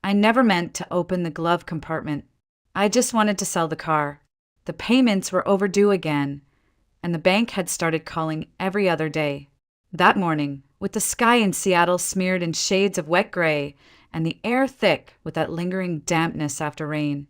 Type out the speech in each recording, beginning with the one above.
I never meant to open the glove compartment. I just wanted to sell the car. The payments were overdue again, and the bank had started calling every other day. That morning, with the sky in Seattle smeared in shades of wet gray and the air thick with that lingering dampness after rain,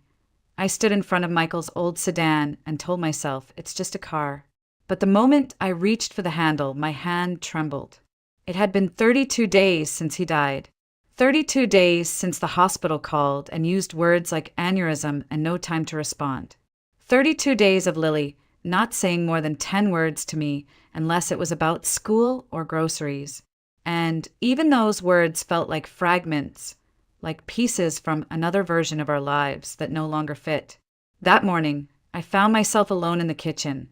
I stood in front of Michael's old sedan and told myself it's just a car. But the moment I reached for the handle, my hand trembled. It had been 32 days since he died. 32 days since the hospital called and used words like aneurysm and no time to respond. 32 days of Lily not saying more than 10 words to me unless it was about school or groceries. And even those words felt like fragments, like pieces from another version of our lives that no longer fit. That morning, I found myself alone in the kitchen,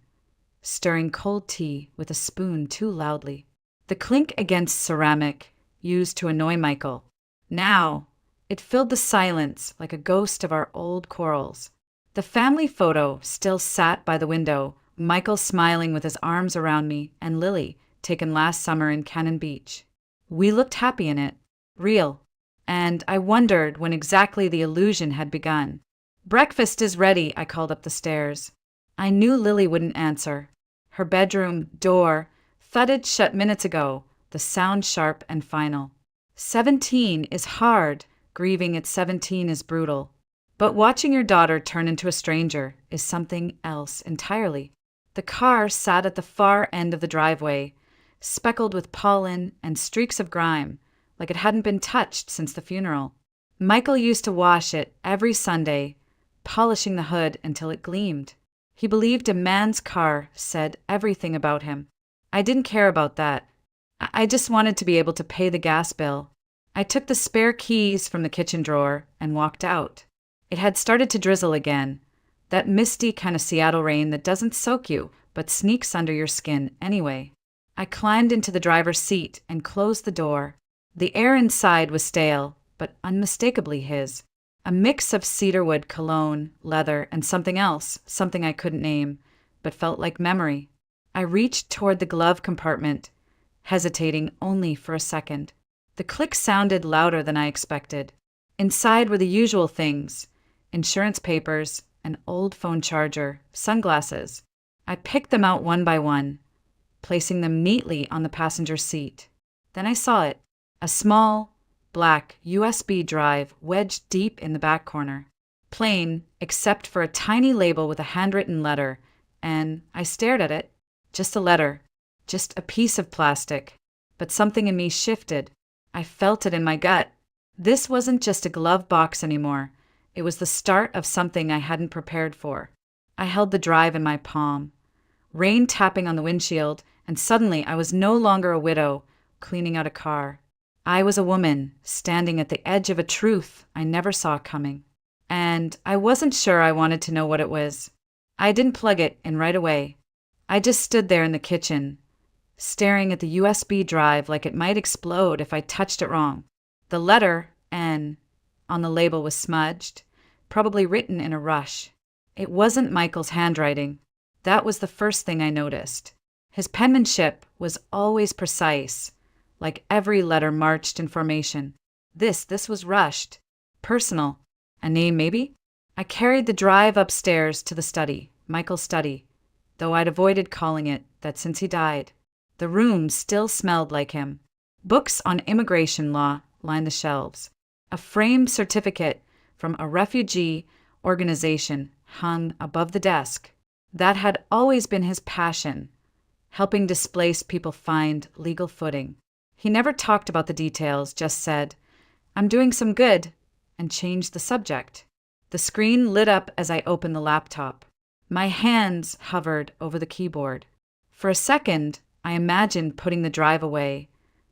stirring cold tea with a spoon too loudly. The clink against ceramic used to annoy Michael. Now, it filled the silence like a ghost of our old quarrels. The family photo still sat by the window, Michael smiling with his arms around me, and Lily, taken last summer in Cannon Beach. We looked happy in it, real, and I wondered when exactly the illusion had begun. "Breakfast is ready," I called up the stairs. I knew Lily wouldn't answer. Her bedroom door thudded shut minutes ago, the sound sharp and final. 17 is hard, grieving at 17 is brutal. But watching your daughter turn into a stranger is something else entirely. The car sat at the far end of the driveway, speckled with pollen and streaks of grime, like it hadn't been touched since the funeral. Michael used to wash it every Sunday, polishing the hood until it gleamed. He believed a man's car said everything about him. I didn't care about that. I just wanted to be able to pay the gas bill. I took the spare keys from the kitchen drawer and walked out. It had started to drizzle again, that misty kind of Seattle rain that doesn't soak you, but sneaks under your skin anyway. I climbed into the driver's seat and closed the door. The air inside was stale, but unmistakably his. A mix of cedarwood, cologne, leather, and something else, something I couldn't name, but felt like memory. I reached toward the glove compartment, hesitating only for a second. The click sounded louder than I expected. Inside were the usual things: insurance papers, an old phone charger, sunglasses. I picked them out one by one, placing them neatly on the passenger seat. Then I saw it, a small, black USB drive wedged deep in the back corner. Plain, except for a tiny label with a handwritten letter, and I stared at it. Just a letter, just a piece of plastic. But something in me shifted. I felt it in my gut. This wasn't just a glove box anymore. It was the start of something I hadn't prepared for. I held the drive in my palm, rain tapping on the windshield, and suddenly I was no longer a widow cleaning out a car. I was a woman standing at the edge of a truth I never saw coming. And I wasn't sure I wanted to know what it was. I didn't plug it in right away. I just stood there in the kitchen, staring at the USB drive like it might explode if I touched it wrong. The letter, N, on the label was smudged, probably written in a rush. It wasn't Michael's handwriting. That was the first thing I noticed. His penmanship was always precise, like every letter marched in formation. This was rushed, personal. A name, maybe? I carried the drive upstairs to the study, Michael's study, though I'd avoided calling it that since he died. The room still smelled like him. Books on immigration law lined the shelves. A framed certificate from a refugee organization hung above the desk. That had always been his passion, helping displaced people find legal footing. He never talked about the details, just said, "I'm doing some good," and changed the subject. The screen lit up as I opened the laptop. My hands hovered over the keyboard. For a second, I imagined putting the drive away,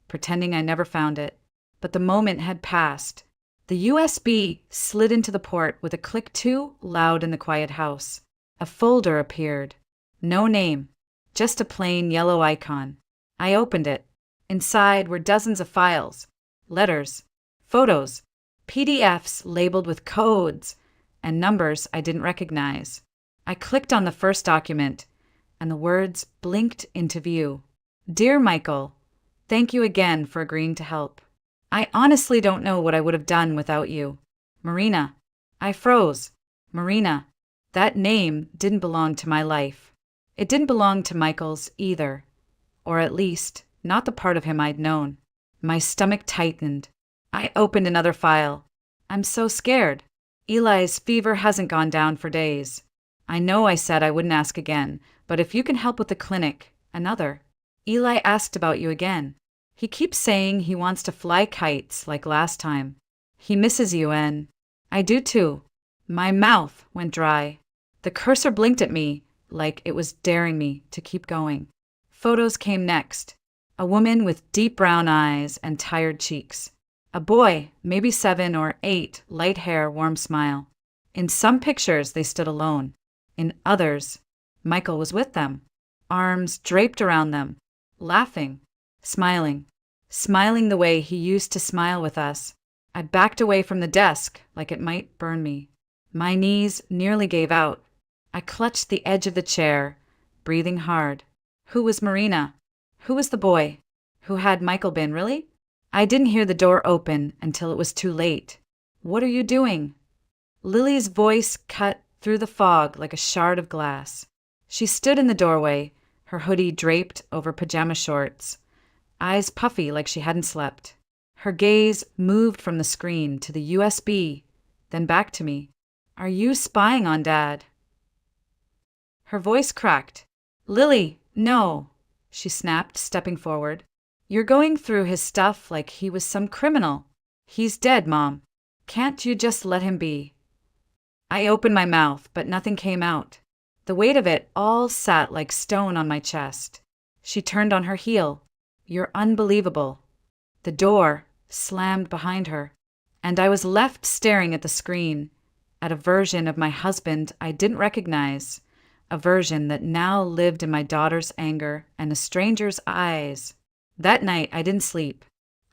pretending I never found it. But the moment had passed. The USB slid into the port with a click too loud in the quiet house. A folder appeared. No name, just a plain yellow icon. I opened it. Inside were dozens of files, letters, photos, PDFs labeled with codes and numbers I didn't recognize. I clicked on the first document, and the words blinked into view. "Dear Michael, thank you again for agreeing to help. I honestly don't know what I would have done without you. Marina. I froze. Marina. That name didn't belong to my life. It didn't belong to Michael's either. Or at least, not the part of him I'd known. My stomach tightened. I opened another file. I'm so scared. Eli's fever hasn't gone down for days. I know I said I wouldn't ask again, but if you can help with the clinic, another. Eli asked about you again. He keeps saying he wants to fly kites like last time. He misses you and I do too. My mouth went dry. The cursor blinked at me like it was daring me to keep going. Photos came next. A woman with deep brown eyes and tired cheeks. A boy, maybe 7 or 8, light hair, warm smile. In some pictures, they stood alone. In others, Michael was with them, arms draped around them, laughing, smiling the way he used to smile with us. I backed away from the desk like it might burn me. My knees nearly gave out. I clutched the edge of the chair, breathing hard. Who was Marina? Who was the boy? Who had Michael been, really? I didn't hear the door open until it was too late. What are you doing? Lily's voice cut through the fog like a shard of glass. She stood in the doorway, her hoodie draped over pajama shorts, eyes puffy like she hadn't slept. Her gaze moved from the screen to the USB, then back to me. Are you spying on Dad? Her voice cracked. Lily, no, she snapped, stepping forward. You're going through his stuff like he was some criminal. He's dead, Mom. Can't you just let him be? I opened my mouth, but nothing came out. The weight of it all sat like stone on my chest. She turned on her heel. You're unbelievable. The door slammed behind her, and I was left staring at the screen, at a version of my husband I didn't recognize, a version that now lived in my daughter's anger and a stranger's eyes. That night, I didn't sleep.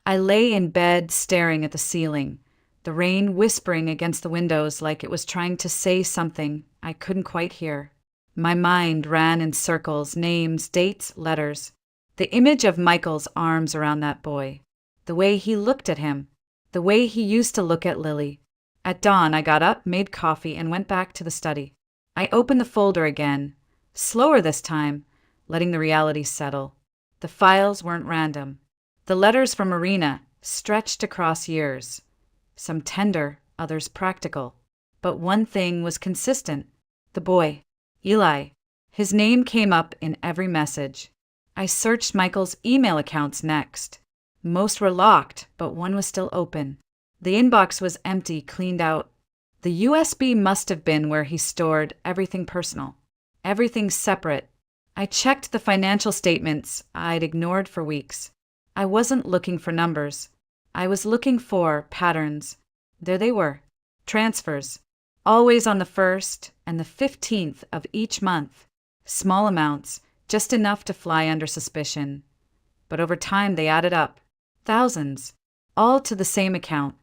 I lay in bed staring at the ceiling, the rain whispering against the windows like it was trying to say something I couldn't quite hear. My mind ran in circles, names, dates, letters. The image of Michael's arms around that boy, the way he looked at him, the way he used to look at Lily. At dawn, I got up, made coffee, and went back to the study. I opened the folder again, slower this time, letting the reality settle. The files weren't random. The letters from Marina stretched across years, some tender, others practical. But one thing was consistent. The boy, Eli. His name came up in every message. I searched Michael's email accounts next. Most were locked, but one was still open. The inbox was empty, cleaned out. The USB must have been where he stored everything personal, everything separate. I checked the financial statements I'd ignored for weeks. I wasn't looking for numbers. I was looking for patterns. There they were. Transfers. Always on the 1st and the 15th of each month. Small amounts, just enough to fly under suspicion. But over time they added up. Thousands. All to the same account.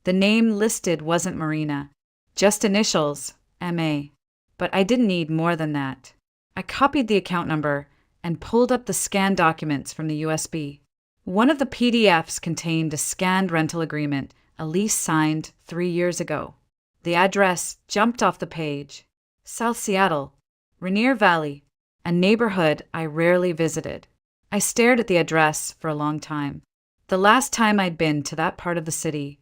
The name listed wasn't Marina. Just initials, M.A. But I didn't need more than that. I copied the account number and pulled up the scanned documents from the USB. One of the PDFs contained a scanned rental agreement, a lease signed 3 years ago. The address jumped off the page. South Seattle, Rainier Valley, a neighborhood I rarely visited. I stared at the address for a long time. The last time I'd been to that part of the city,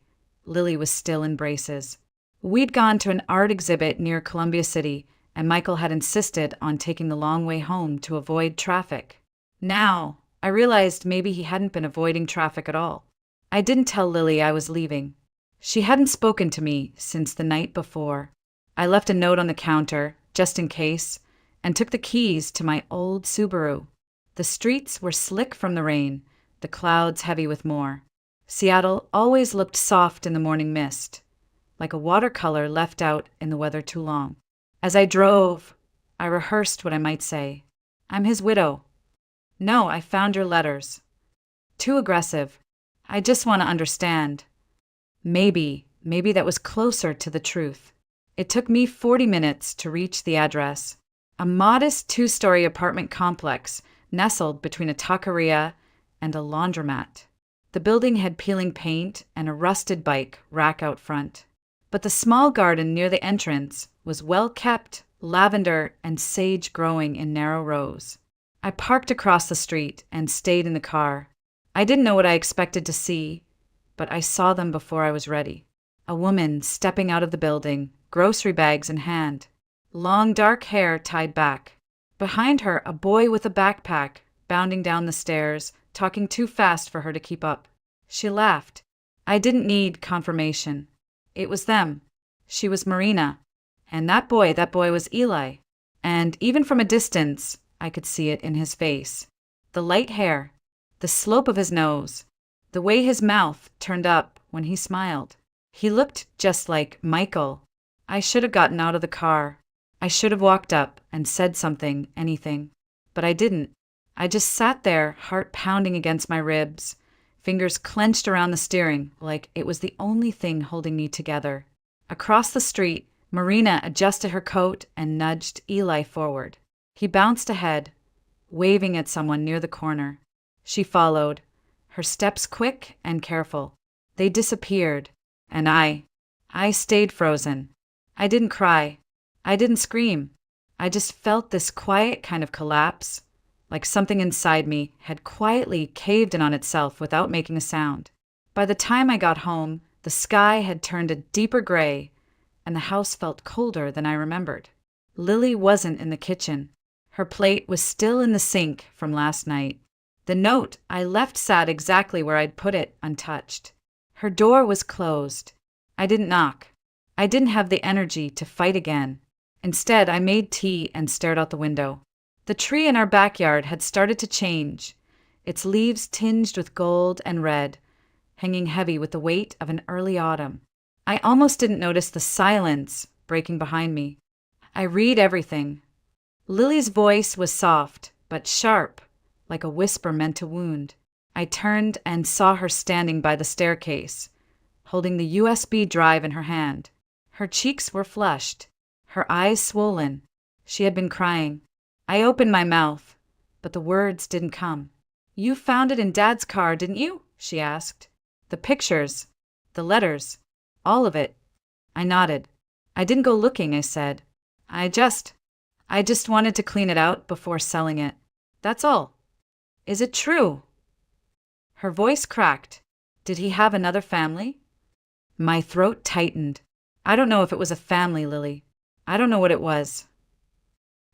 Lily was still in braces. We'd gone to an art exhibit near Columbia City, and Michael had insisted on taking the long way home to avoid traffic. Now, I realized maybe he hadn't been avoiding traffic at all. I didn't tell Lily I was leaving. She hadn't spoken to me since the night before. I left a note on the counter, just in case, and took the keys to my old Subaru. The streets were slick from the rain, the clouds heavy with more. Seattle always looked soft in the morning mist, like a watercolor left out in the weather too long. As I drove, I rehearsed what I might say. I'm his widow. No, I found your letters. Too aggressive. I just want to understand. Maybe that was closer to the truth. It took me 40 minutes to reach the address. A modest 2-story apartment complex nestled between a taqueria and a laundromat. The building had peeling paint and a rusted bike rack out front. But the small garden near the entrance was well kept, lavender and sage growing in narrow rows. I parked across the street and stayed in the car. I didn't know what I expected to see, but I saw them before I was ready. A woman stepping out of the building, grocery bags in hand, long dark hair tied back. Behind her, a boy with a backpack, bounding down the stairs, talking too fast for her to keep up. She laughed. I didn't need confirmation. It was them. She was Marina. And that boy was Eli. And even from a distance, I could see it in his face. The light hair, the slope of his nose, the way his mouth turned up when he smiled. He looked just like Michael. I should have gotten out of the car. I should have walked up and said something, anything. But I didn't. I just sat there, heart pounding against my ribs, fingers clenched around the steering like it was the only thing holding me together. Across the street, Marina adjusted her coat and nudged Eli forward. He bounced ahead, waving at someone near the corner. She followed, her steps quick and careful. They disappeared, and I stayed frozen. I didn't cry. I didn't scream. I just felt this quiet kind of collapse, like something inside me had quietly caved in on itself without making a sound. By the time I got home, the sky had turned a deeper gray, and the house felt colder than I remembered. Lily wasn't in the kitchen. Her plate was still in the sink from last night. The note I left sat exactly where I'd put it, untouched. Her door was closed. I didn't knock. I didn't have the energy to fight again. Instead, I made tea and stared out the window. The tree in our backyard had started to change, its leaves tinged with gold and red, hanging heavy with the weight of an early autumn. I almost didn't notice the silence breaking behind me. I read everything. Lily's voice was soft, but sharp, like a whisper meant to wound. I turned and saw her standing by the staircase, holding the USB drive in her hand. Her cheeks were flushed, her eyes swollen. She had been crying. I opened my mouth, but the words didn't come. "You found it in Dad's car, didn't you?" she asked. "The pictures, the letters, all of it." I nodded. "I didn't go looking," I said. I just wanted to clean it out before selling it. That's all." "Is it true?" Her voice cracked. "Did he have another family?" My throat tightened. "I don't know if it was a family, Lily. I don't know what it was."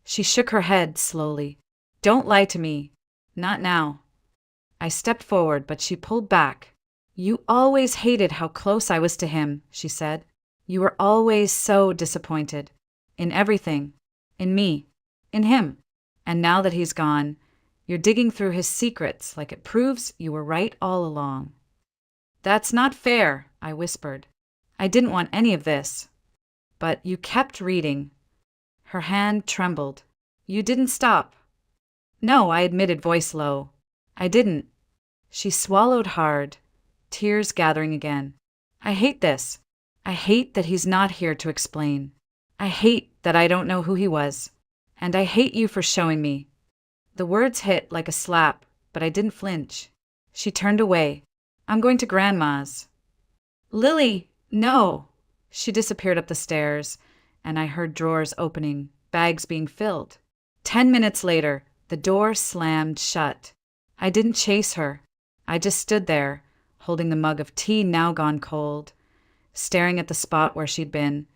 She shook her head slowly. "Don't lie to me. Not now." I stepped forward, but she pulled back. "You always hated how close I was to him," she said. "You were always so disappointed. In everything. In me. In him. And now that he's gone, you're digging through his secrets like it proves you were right all along." "That's not fair," I whispered. "I didn't want any of this." "But you kept reading." Her hand trembled. "You didn't stop." "No," I admitted, voice low. "I didn't." She swallowed hard, tears gathering again. "I hate this. I hate that he's not here to explain. I hate that I don't know who he was. And I hate you for showing me." The words hit like a slap, but I didn't flinch. She turned away. "I'm going to Grandma's." "Lily, no." She disappeared up the stairs, and I heard drawers opening, bags being filled. 10 minutes later, the door slammed shut. I didn't chase her. I just stood there, holding the mug of tea now gone cold, staring at the spot where she'd been,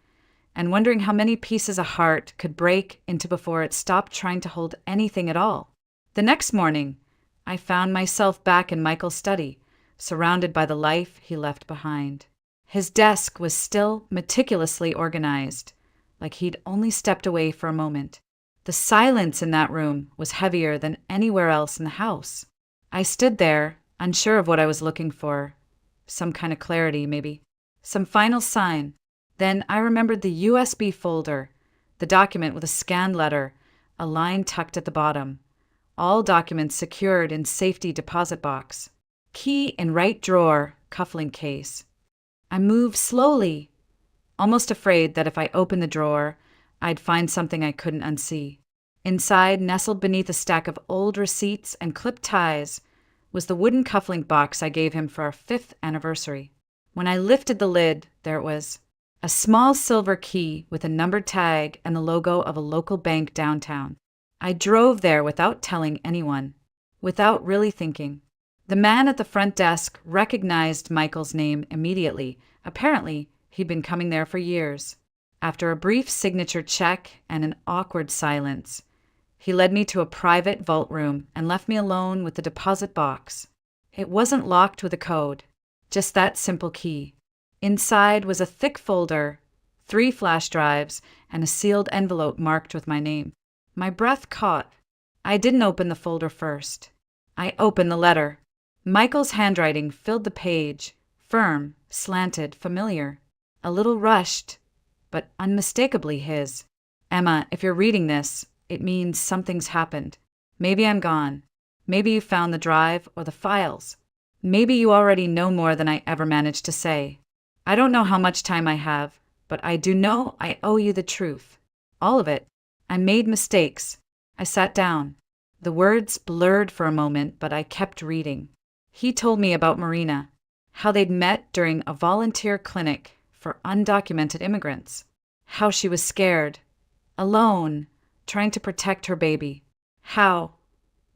and wondering how many pieces a heart could break into before it stopped trying to hold anything at all. The next morning, I found myself back in Michael's study, surrounded by the life he left behind. His desk was still meticulously organized, like he'd only stepped away for a moment. The silence in that room was heavier than anywhere else in the house. I stood there, unsure of what I was looking for. Some kind of clarity, maybe. Some final sign. Then I remembered the USB folder, the document with a scanned letter, a line tucked at the bottom. All documents secured in safety deposit box. Key in right drawer, cufflink case. I moved slowly, almost afraid that if I opened the drawer, I'd find something I couldn't unsee. Inside, nestled beneath a stack of old receipts and clipped ties, was the wooden cufflink box I gave him for our 5th anniversary. When I lifted the lid, there it was. A small silver key with a numbered tag and the logo of a local bank downtown. I drove there without telling anyone, without really thinking. The man at the front desk recognized Michael's name immediately. Apparently, he'd been coming there for years. After a brief signature check and an awkward silence, he led me to a private vault room and left me alone with the deposit box. It wasn't locked with a code, just that simple key. Inside was a thick folder, 3 flash drives, and a sealed envelope marked with my name. My breath caught. I didn't open the folder first. I opened the letter. Michael's handwriting filled the page, firm, slanted, familiar, a little rushed, but unmistakably his. Emma, if you're reading this, it means something's happened. Maybe I'm gone. Maybe you found the drive or the files. Maybe you already know more than I ever managed to say. I don't know how much time I have, but I do know I owe you the truth. All of it. I made mistakes. I sat down. The words blurred for a moment, but I kept reading. He told me about Marina, how they'd met during a volunteer clinic for undocumented immigrants, how she was scared, alone, trying to protect her baby, how,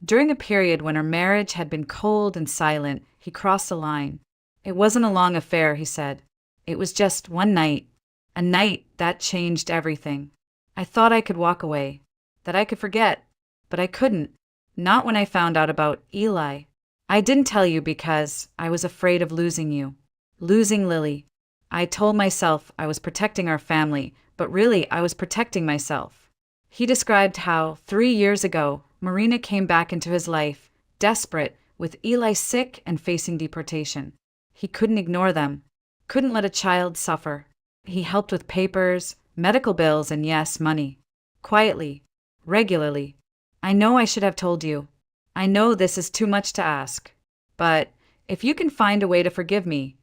during a period when her marriage had been cold and silent, he crossed the line. It wasn't a long affair, he said. It was just one night, a night that changed everything. I thought I could walk away, that I could forget, but I couldn't, not when I found out about Eli. I didn't tell you because I was afraid of losing you, losing Lily. I told myself I was protecting our family, but really I was protecting myself. He described how 3 years ago, Marina came back into his life, desperate, with Eli sick and facing deportation. He couldn't ignore them, couldn't let a child suffer. He helped with papers, medical bills, and yes, money. Quietly, regularly. I know I should have told you. I know this is too much to ask. But if you can find a way to forgive me,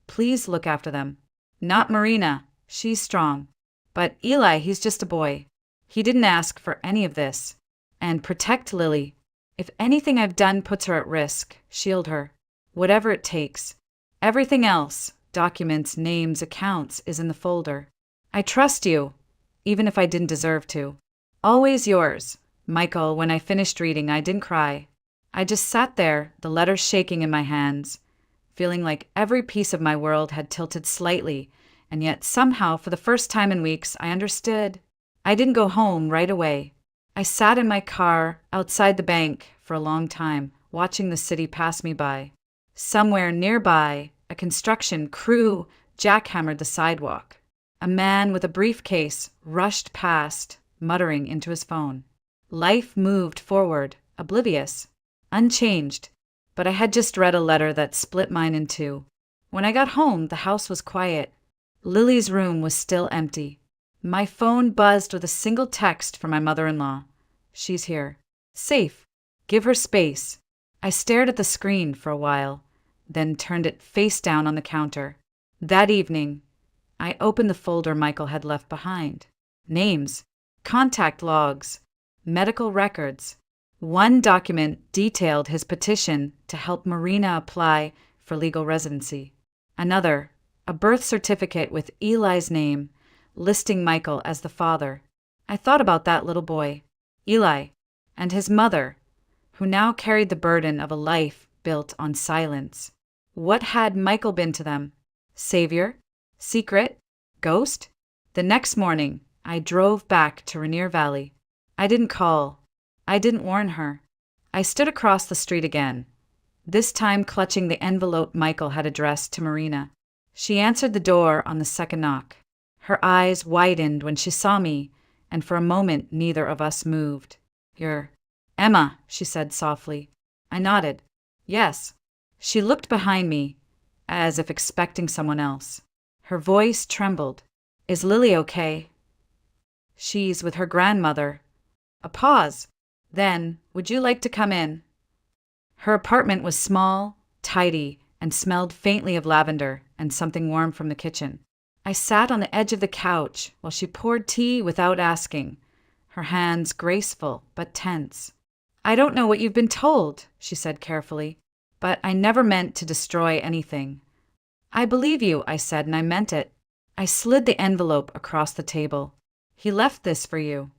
please look after them. Not Marina, she's strong. But Eli, he's just a boy. He didn't ask for any of this. And protect Lily. If anything I've done puts her at risk, shield her. Whatever it takes. Everything else, documents, names, accounts, is in the folder. I trust you, even if I didn't deserve to. Always yours. Michael, when I finished reading, I didn't cry. I just sat there, the letter shaking in my hands, feeling like every piece of my world had tilted slightly, and yet somehow, for the first time in weeks, I understood. I didn't go home right away. I sat in my car outside the bank for a long time, watching the city pass me by. Somewhere nearby, a construction crew jackhammered the sidewalk. A man with a briefcase rushed past, muttering into his phone. Life moved forward, oblivious, unchanged, but I had just read a letter that split mine in two. When I got home, the house was quiet. Lily's room was still empty. My phone buzzed with a single text from my mother-in-law. She's here. Safe. Give her space. I stared at the screen for a while, then turned it face down on the counter. That evening, I opened the folder Michael had left behind. Names, contact logs, medical records. One document detailed his petition to help Marina apply for legal residency. Another, a birth certificate with Eli's name, listing Michael as the father. I thought about that little boy, Eli, and his mother, who now carried the burden of a life built on silence. What had Michael been to them? Savior? Secret? Ghost? The next morning, I drove back to Rainier Valley. I didn't call. I didn't warn her. I stood across the street again, this time clutching the envelope Michael had addressed to Marina. She answered the door on the second knock. Her eyes widened when she saw me, and for a moment neither of us moved. "You're Emma," she said softly. I nodded. "Yes." She looked behind me, as if expecting someone else. Her voice trembled. "Is Lily okay?" "She's with her grandmother." A pause. Then, "Would you like to come in?" Her apartment was small, tidy, and smelled faintly of lavender and something warm from the kitchen. I sat on the edge of the couch while she poured tea without asking, her hands graceful but tense. "I don't know what you've been told," she said carefully. but I never meant to destroy anything. I believe you, I said, and I meant it. I slid the envelope across the table. He left this for you.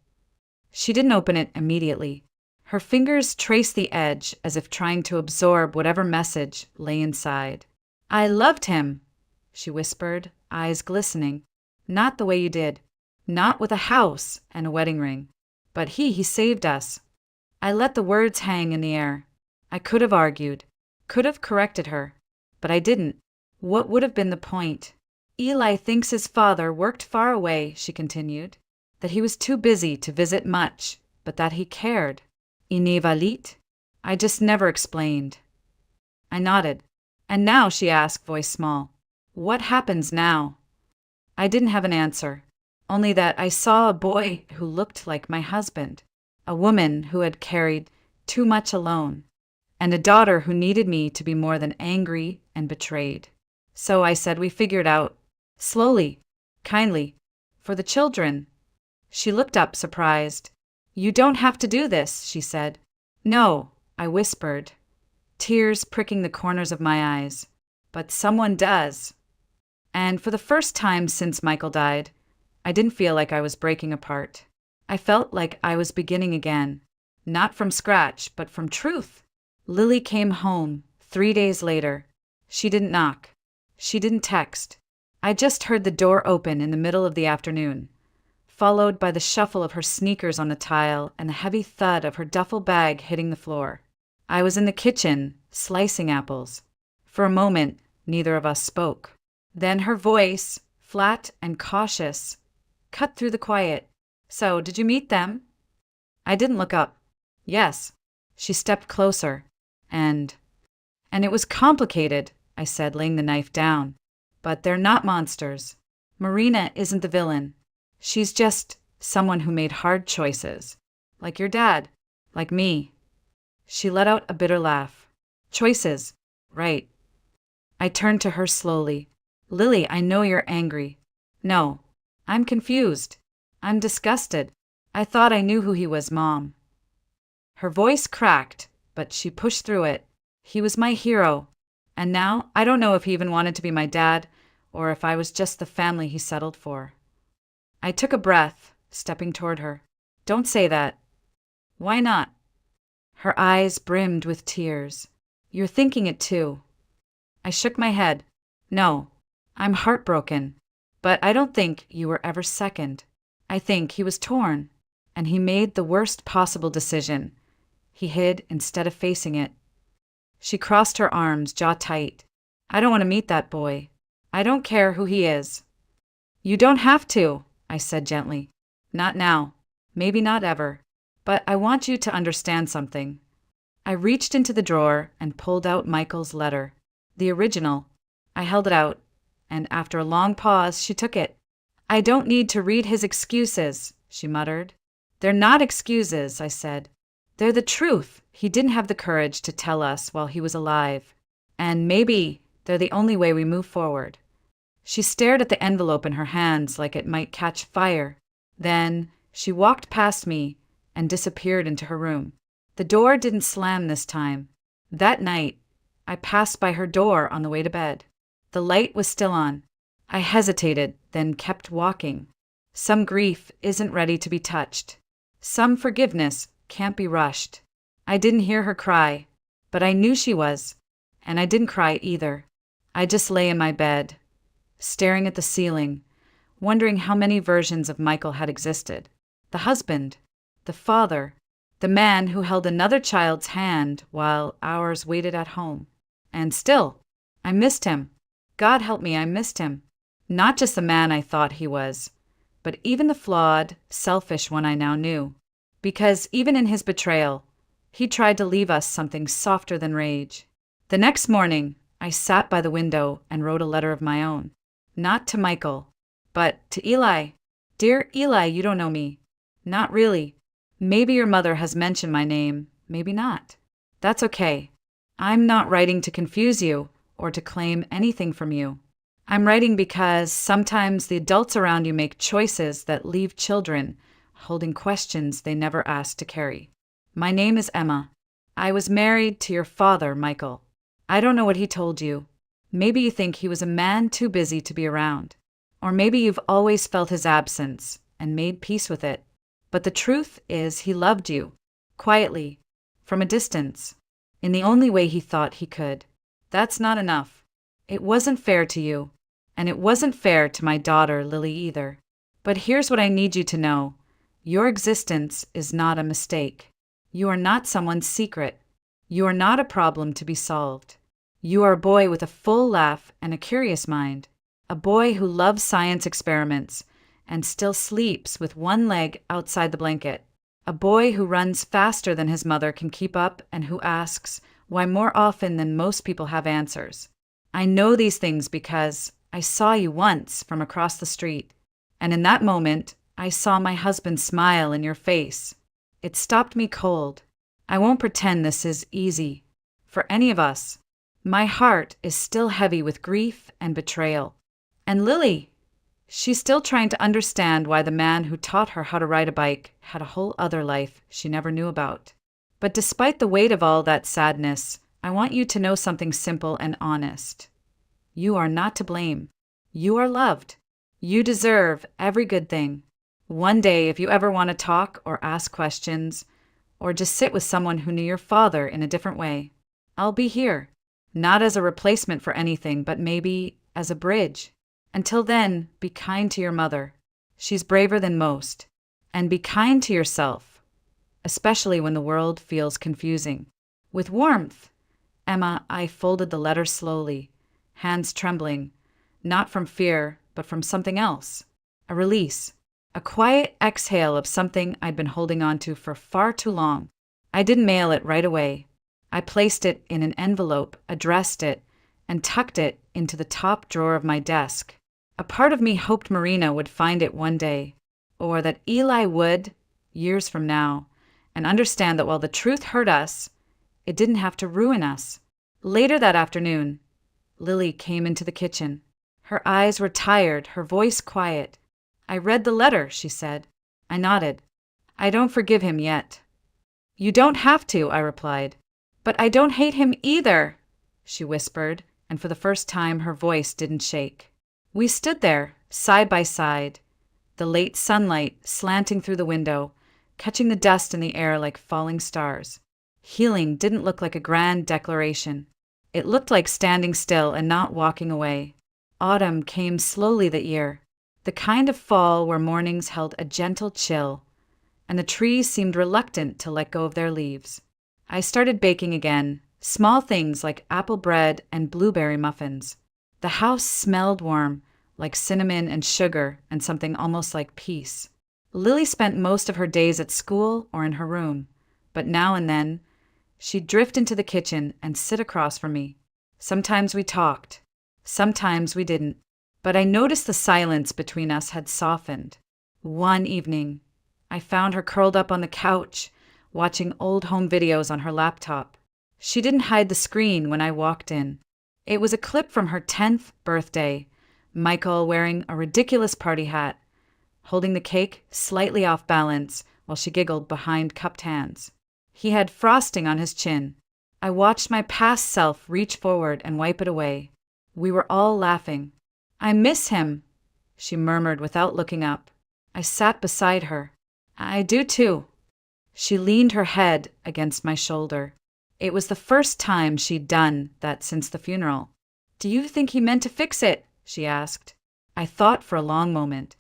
She didn't open it immediately. Her fingers traced the edge as if trying to absorb whatever message lay inside. I loved him, she whispered, eyes glistening. Not the way you did. Not with a house and a wedding ring. But he saved us. I let the words hang in the air. I could have argued, could have corrected her, but I didn't. What would have been the point? Eli thinks his father worked far away, she continued, that he was too busy to visit much, but that he cared. Inevalit? I just never explained. I nodded. And now, she asked, voice small, what happens now? I didn't have an answer, only that I saw a boy who looked like my husband, a woman who had carried too much alone, and a daughter who needed me to be more than angry and betrayed. So I said we figured out, slowly, kindly, for the children. She looked up, surprised. You don't have to do this, she said. No, I whispered, tears pricking the corners of my eyes. But someone does. And for the first time since Michael died, I didn't feel like I was breaking apart. I felt like I was beginning again, not from scratch, but from truth. Lily came home 3 days later. She didn't knock. She didn't text. I just heard the door open in the middle of the afternoon, followed by the shuffle of her sneakers on the tile and the heavy thud of her duffel bag hitting the floor. I was in the kitchen, slicing apples. For a moment, neither of us spoke. Then her voice, flat and cautious, cut through the quiet. So, did you meet them? I didn't look up. Yes. She stepped closer. And it was complicated, I said, laying the knife down. But they're not monsters. Marina isn't the villain. She's just someone who made hard choices. Like your dad. Like me. She let out a bitter laugh. Choices. Right. I turned to her slowly. Lily, I know you're angry. No. I'm confused. I'm disgusted. I thought I knew who he was, Mom. Her voice cracked, but she pushed through it. He was my hero. And now, I don't know if he even wanted to be my dad, or if I was just the family he settled for. I took a breath, stepping toward her. Don't say that. Why not? Her eyes brimmed with tears. You're thinking it too. I shook my head. No, I'm heartbroken. But I don't think you were ever second. I think he was torn, and he made the worst possible decision. He hid instead of facing it. She crossed her arms, jaw tight. I don't want to meet that boy. I don't care who he is. You don't have to, I said gently. Not now. Maybe not ever. But I want you to understand something. I reached into the drawer and pulled out Michael's letter. The original. I held it out, and after a long pause, she took it. I don't need to read his excuses, she muttered. They're not excuses, I said. They're the truth. He didn't have the courage to tell us while he was alive. And maybe they're the only way we move forward. She stared at the envelope in her hands like it might catch fire. Then she walked past me and disappeared into her room. The door didn't slam this time. That night, I passed by her door on the way to bed. The light was still on. I hesitated, then kept walking. Some grief isn't ready to be touched. Some forgiveness can't be rushed. I didn't hear her cry, but I knew she was, and I didn't cry either. I just lay in my bed, staring at the ceiling, wondering how many versions of Michael had existed. The husband, the father, the man who held another child's hand while ours waited at home. And still, I missed him. God help me, I missed him. Not just the man I thought he was, but even the flawed, selfish one I now knew. Because even in his betrayal, he tried to leave us something softer than rage. The next morning, I sat by the window and wrote a letter of my own. Not to Michael, but to Eli. Dear Eli, you don't know me. Not really. Maybe your mother has mentioned my name, maybe not. That's okay. I'm not writing to confuse you or to claim anything from you. I'm writing because sometimes the adults around you make choices that leave children holding questions they never asked to carry. My name is Emma. I was married to your father, Michael. I don't know what he told you. Maybe you think he was a man too busy to be around. Or maybe you've always felt his absence and made peace with it. But the truth is he loved you, quietly, from a distance, in the only way he thought he could. That's not enough. It wasn't fair to you, and it wasn't fair to my daughter, Lily, either. But here's what I need you to know. Your existence is not a mistake. You are not someone's secret. You are not a problem to be solved. You are a boy with a full laugh and a curious mind. A boy who loves science experiments and still sleeps with one leg outside the blanket. A boy who runs faster than his mother can keep up and who asks why more often than most people have answers. I know these things because I saw you once from across the street, and in that moment, I saw my husband smile in your face. It stopped me cold. I won't pretend this is easy for any of us. My heart is still heavy with grief and betrayal. And Lily, she's still trying to understand why the man who taught her how to ride a bike had a whole other life she never knew about. But despite the weight of all that sadness, I want you to know something simple and honest. You are not to blame. You are loved. You deserve every good thing. One day, if you ever want to talk or ask questions, or just sit with someone who knew your father in a different way, I'll be here. Not as a replacement for anything, but maybe as a bridge. Until then, be kind to your mother. She's braver than most. And be kind to yourself, especially when the world feels confusing. With warmth, Emma, I folded the letter slowly, hands trembling, not from fear, but from something else. A release. A quiet exhale of something I'd been holding on to for far too long. I didn't mail it right away. I placed it in an envelope, addressed it, and tucked it into the top drawer of my desk. A part of me hoped Marina would find it one day, or that Eli would, years from now, and understand that while the truth hurt us, it didn't have to ruin us. Later that afternoon, Lily came into the kitchen. Her eyes were tired, her voice quiet. I read the letter, she said. I nodded. I don't forgive him yet. You don't have to, I replied. But I don't hate him either, she whispered, and for the first time her voice didn't shake. We stood there, side by side, the late sunlight slanting through the window, catching the dust in the air like falling stars. Healing didn't look like a grand declaration. It looked like standing still and not walking away. Autumn came slowly that year, the kind of fall where mornings held a gentle chill, and the trees seemed reluctant to let go of their leaves. I started baking again, small things like apple bread and blueberry muffins. The house smelled warm, like cinnamon and sugar and something almost like peace. Lily spent most of her days at school or in her room, but now and then, she'd drift into the kitchen and sit across from me. Sometimes we talked, sometimes we didn't, but I noticed the silence between us had softened. One evening, I found her curled up on the couch, watching old home videos on her laptop. She didn't hide the screen when I walked in. It was a clip from her 10th birthday, Michael wearing a ridiculous party hat, holding the cake slightly off balance while she giggled behind cupped hands. He had frosting on his chin. I watched my past self reach forward and wipe it away. We were all laughing. I miss him, she murmured without looking up. I sat beside her. I do too. She leaned her head against my shoulder. It was the first time she'd done that since the funeral. Do you think he meant to fix it? She asked. I thought for a long moment.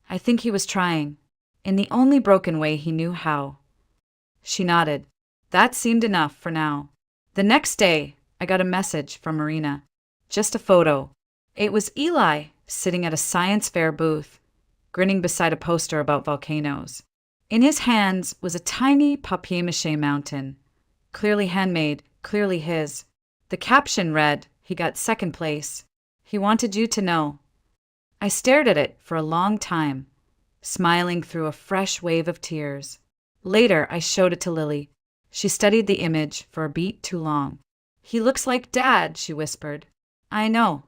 I think he was trying, in the only broken way he knew how. She nodded. That seemed enough for now. The next day, I got a message from Marina. Just a photo. It was Eli sitting at a science fair booth, grinning beside a poster about volcanoes. In his hands was a tiny papier-mâché mountain, clearly handmade, clearly his. The caption read, "He got second place. He wanted you to know." I stared at it for a long time, smiling through a fresh wave of tears. Later, I showed it to Lily. She studied the image for a beat too long. "He looks like Dad," she whispered. "I know."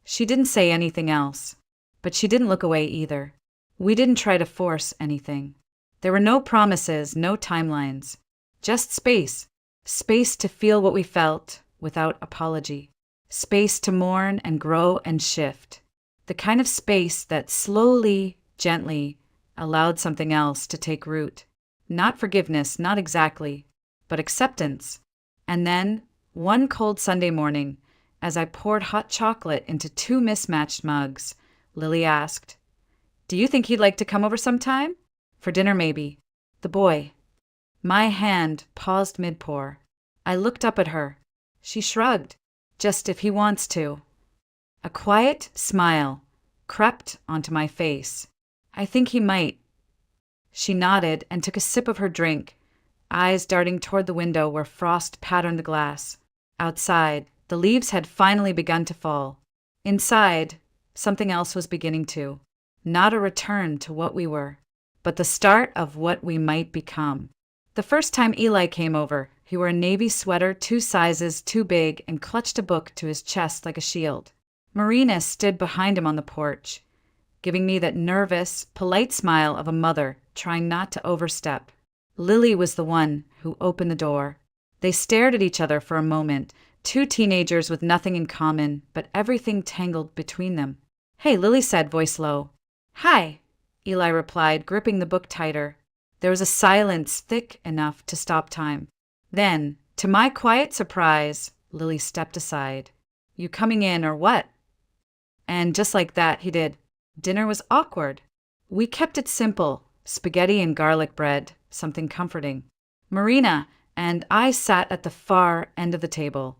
She didn't say anything else, but she didn't look away either. We didn't try to force anything. There were no promises, no timelines. Just space. Space to feel what we felt, without apology. Space to mourn and grow and shift. The kind of space that slowly, gently, allowed something else to take root. Not forgiveness, not exactly, but acceptance. And then, one cold Sunday morning, as I poured hot chocolate into two mismatched mugs, Lily asked, "Do you think he'd like to come over sometime? For dinner, maybe." The boy. My hand paused mid-pour. I looked up at her. She shrugged. "Just if he wants to." A quiet smile crept onto my face. "I think he might." She nodded and took a sip of her drink, eyes darting toward the window where frost patterned the glass. Outside, the leaves had finally begun to fall. Inside, something else was beginning to. Not a return to what we were, but the start of what we might become. The first time Eli came over, he wore a navy sweater 2 sizes too big and clutched a book to his chest like a shield. Marina stood behind him on the porch, giving me that nervous, polite smile of a mother trying not to overstep. Lily was the one who opened the door. They stared at each other for a moment, 2 teenagers with nothing in common, but everything tangled between them. "Hey," Lily said, voice low. "Hi," Eli replied, gripping the book tighter. There was a silence thick enough to stop time. Then, to my quiet surprise, Lily stepped aside. "You coming in or what?" And just like that, he did. Dinner was awkward. We kept it simple, spaghetti and garlic bread, something comforting. Marina and I sat at the far end of the table,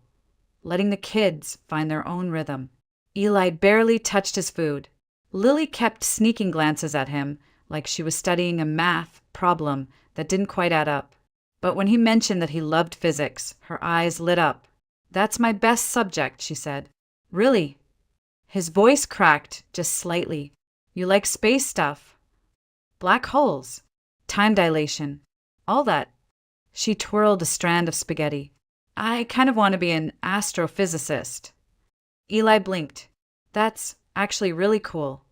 letting the kids find their own rhythm. Eli barely touched his food. Lily kept sneaking glances at him, like she was studying a math problem that didn't quite add up. But when he mentioned that he loved physics, her eyes lit up. "That's my best subject," she said. "Really?" His voice cracked just slightly. "You like space stuff? Black holes, time dilation, all that." She twirled a strand of spaghetti. "I kind of want to be an astrophysicist." Eli blinked. "That's actually really cool."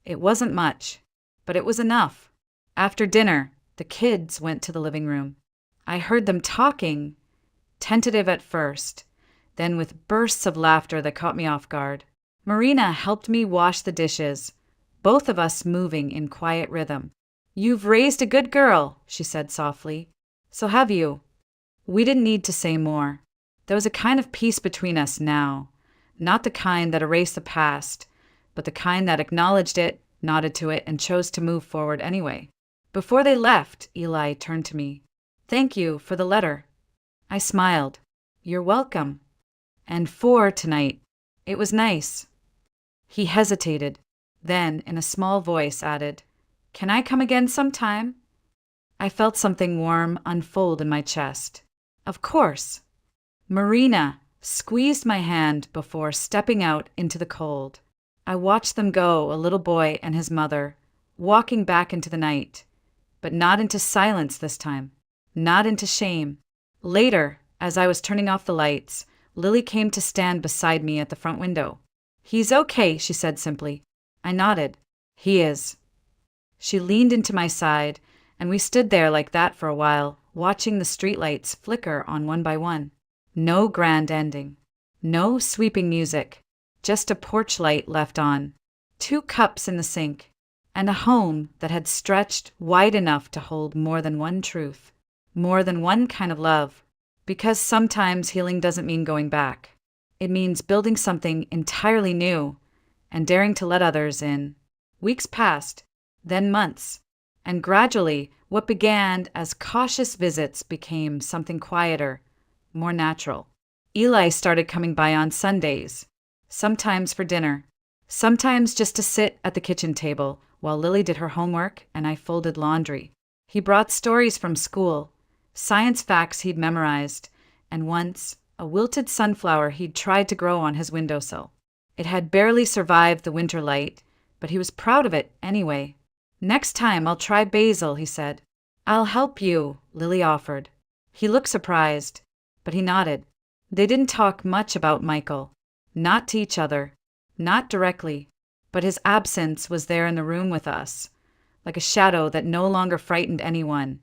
It wasn't much, but it was enough. After dinner, the kids went to the living room. I heard them talking, tentative at first, then with bursts of laughter that caught me off guard. Marina helped me wash the dishes, both of us moving in quiet rhythm. "You've raised a good girl," she said softly. "So have you." We didn't need to say more. There was a kind of peace between us now, not the kind that erased the past, but the kind that acknowledged it, nodded to it, and chose to move forward anyway. Before they left, Eli turned to me. "Thank you for the letter." I smiled. "You're welcome. And for tonight. It was nice." He hesitated, then, in a small voice, added, "Can I come again sometime?" I felt something warm unfold in my chest. "Of course." Marina squeezed my hand before stepping out into the cold. I watched them go, a little boy and his mother, walking back into the night, but not into silence this time, not into shame. Later, as I was turning off the lights, Lily came to stand beside me at the front window. "He's okay," she said simply. I nodded. "He is." She leaned into my side, and we stood there like that for a while, watching the streetlights flicker on one by one. No grand ending. No sweeping music. Just a porch light left on, 2 cups in the sink, and a home that had stretched wide enough to hold more than one truth, more than one kind of love. Because sometimes healing doesn't mean going back. It means building something entirely new and daring to let others in. Weeks passed, then months, and gradually what began as cautious visits became something quieter, more natural. Eli started coming by on Sundays, sometimes for dinner, sometimes just to sit at the kitchen table while Lily did her homework and I folded laundry. He brought stories from school, science facts he'd memorized, and once, a wilted sunflower he'd tried to grow on his windowsill. It had barely survived the winter light, but he was proud of it anyway. "Next time I'll try basil," he said. "I'll help you," Lily offered. He looked surprised, but he nodded. They didn't talk much about Michael. Not to each other, not directly, but his absence was there in the room with us, like a shadow that no longer frightened anyone,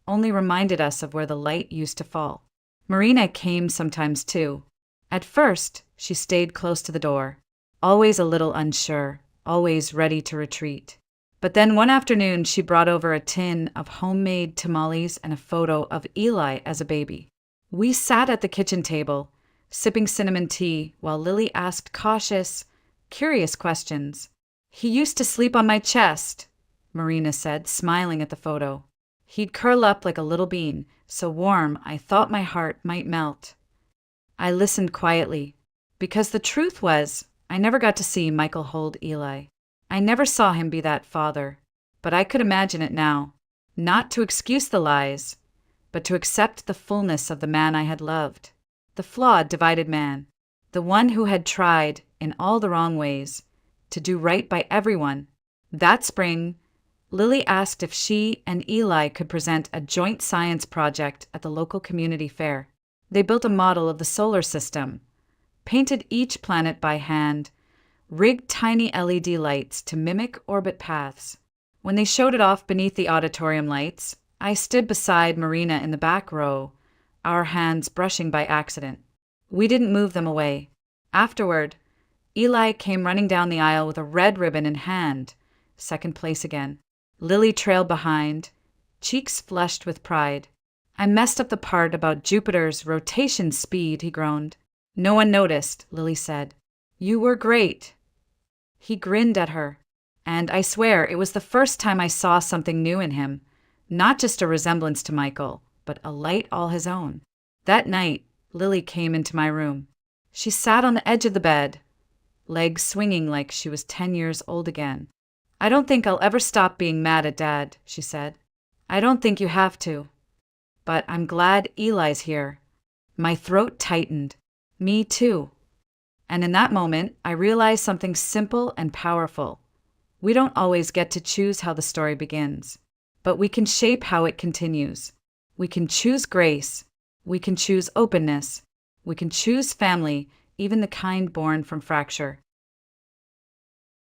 only reminded us of where the light used to fall. Marina came sometimes too. At first, she stayed close to the door, always a little unsure, always ready to retreat. But then one afternoon, she brought over a tin of homemade tamales and a photo of Eli as a baby. We sat at the kitchen table, sipping cinnamon tea, while Lily asked cautious, curious questions. "He used to sleep on my chest," Marina said, smiling at the photo. "He'd curl up like a little bean, so warm I thought my heart might melt." I listened quietly, because the truth was, I never got to see Michael hold Eli. I never saw him be that father, but I could imagine it now, not to excuse the lies, but to accept the fullness of the man I had loved, the flawed, divided man, the one who had tried, in all the wrong ways, to do right by everyone. That spring, Lily asked if she and Eli could present a joint science project at the local community fair. They built a model of the solar system, painted each planet by hand, rigged tiny LED lights to mimic orbit paths. When they showed it off beneath the auditorium lights, I stood beside Marina in the back row, our hands brushing by accident. We didn't move them away. Afterward, Eli came running down the aisle with a red ribbon in hand, second place again. Lily trailed behind, cheeks flushed with pride. "I messed up the part about Jupiter's rotation speed," he groaned. "No one noticed," Lily said. "You were great." He grinned at her, and I swear it was the first time I saw something new in him, not just a resemblance to Michael, but a light all his own. That night, Lily came into my room. She sat on the edge of the bed, legs swinging like she was 10 years old again. "I don't think I'll ever stop being mad at Dad," she said. "I don't think you have to. But I'm glad Eli's here." My throat tightened. Me too. And in that moment, I realized something simple and powerful. We don't always get to choose how the story begins, but we can shape how it continues. We can choose grace. We can choose openness. We can choose family, even the kind born from fracture.